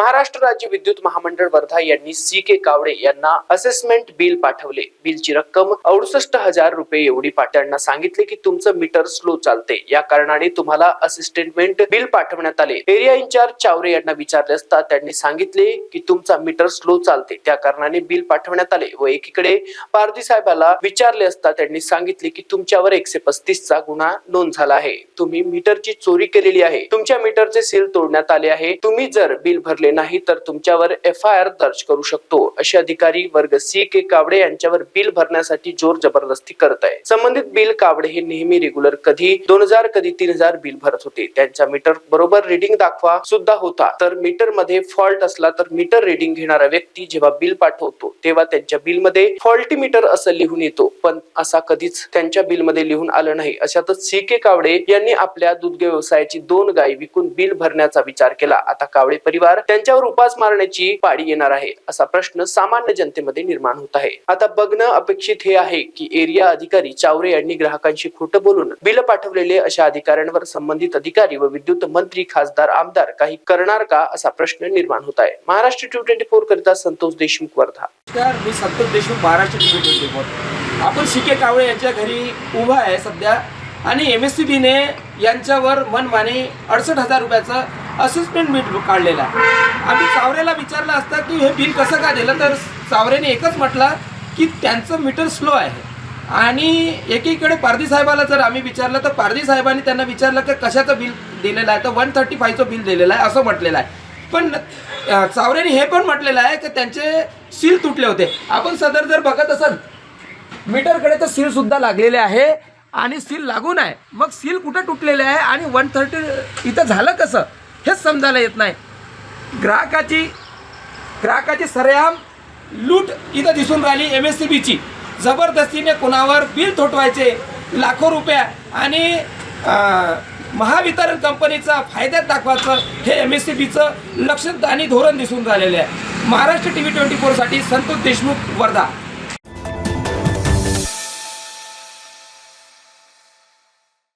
महाराष्ट्र राज्य विद्युत महामंडळ वर्धा यांनी CK कावडे यांना असेसमेंट बिल पाठवले। बिलची रक्कम 68,000 रुपये एवढी त्यांना सांगितले की तुमचं मीटर स्लो चालते, या कारणाने तुम्हाला असिस्टेंटमेंट बिल पाठवण्यात आले। एरिया इंचार्ज चावरे यांना विचारले असता त्यांनी सांगितले की तुमचा मीटर स्लो चालते, त्या कारणाने बिल पाठवण्यात आले। व एकीकडे पारधी साहेबाला विचारले असता त्यांनी सांगितले की तुमच्यावर 135 चा गुन्हा नोंद झाला आहे, तुम्ही मीटरची चोरी केलेली आहे, तुमच्या मीटरचे सील तोडण्यात आले आहे, तुम्ही जर बिल भरले नाही तर तुमच्यावर FIR दर्ज करू शकतो, असे अधिकारी वर्ग CK कावडे यांच्यावर बिल भरण्यासाठी जोर जबरदस्ती करत आहे। संबंधित बिल कावडे हे नेहमी रेग्युलर कधी 2000 कधी 3000 बिल भरत होते। त्यांच्या मीटर बरोबर रीडिंग दाखवा सुद्धा होता, तर मीटर मध्ये फॉल्ट असला तर मीटर रीडिंग घेणारा व्यक्ती जेव्हा बिल पाठवतो तेव्हा त्यांच्या बिल मध्ये फॉल्टी मीटर असं लिहून येतो, पण असा कधीच त्यांच्या बिल मध्ये लिहून आलं नाही। अशातच CK कावडे यांनी आपल्या दूध व्यवसायाची 2 गायी विकून बिल भरण्याचा विचार केला। आता कावडे परिवार त्यांच्यावर उपास मारण्याची पाळी येणार आहे, असा प्रश्न सामान्य जनतेमध्ये निर्माण होत आहे। आता बघणं अपेक्षित हे आहे की एरिया अधिकारी चावरे यांनी ग्राहकांशी खोटं बोलून बिल पाठवलेले अशा अधिकाऱ्यांवर संबंधित अधिकारी व विद्युत मंत्री, खासदार, आमदार काही करणार का, असा प्रश्न निर्माण होत आहे। महाराष्ट्र TV24 करिता संतोष देशमुख, वर्धा। मी संतोष देशमुख, महाराष्ट्र TV24। आपण CK कावळे यांच्या घरी उभा आहे सध्या, आणि MSCB ने यांच्यावर मनमानी 68,000 रुपयाचं असेसमेंट बिल काढलेलं आहे। आम्ही चावरेला विचारलं असता की हे बिल कसं का दिलं, तर चावरेने एकच म्हटलं की त्यांचं मीटर स्लो आहे। आणि एकीकडे पारधी साहेबाला जर आम्ही विचारलं तर पारधी साहेबांनी त्यांना विचारलं की कशाचं बिल दिलेलं आहे, तर 135चं बिल दिलेलं आहे असं म्हटलेलं आहे। पण चावरेने हे पण म्हटलेलं आहे की त्यांचे सील तुटले होते। आपण सदर जर बघत असाल मीटरकडे तर सील सुद्धा लागलेले आहे, आणि सील लागून आहे, मग सील कुठं तुटलेले आहे आणि 130 इथं झालं कसं हेच समजायला येत नाही। ग्राहकाची सरेआम लूट इथं दिसून राहिली। MSCBची जबरदस्तीने कोणावर बिल थोटवायचे लाखो रुपये, आणि महावितरण कंपनीचा फायद्यात दाखवायचं हे MSCBचं लक्षणं आणि धोरण दिसून राहिलेले आहे। महाराष्ट्र TV24 साठी संतोष देशमुख, वर्धा।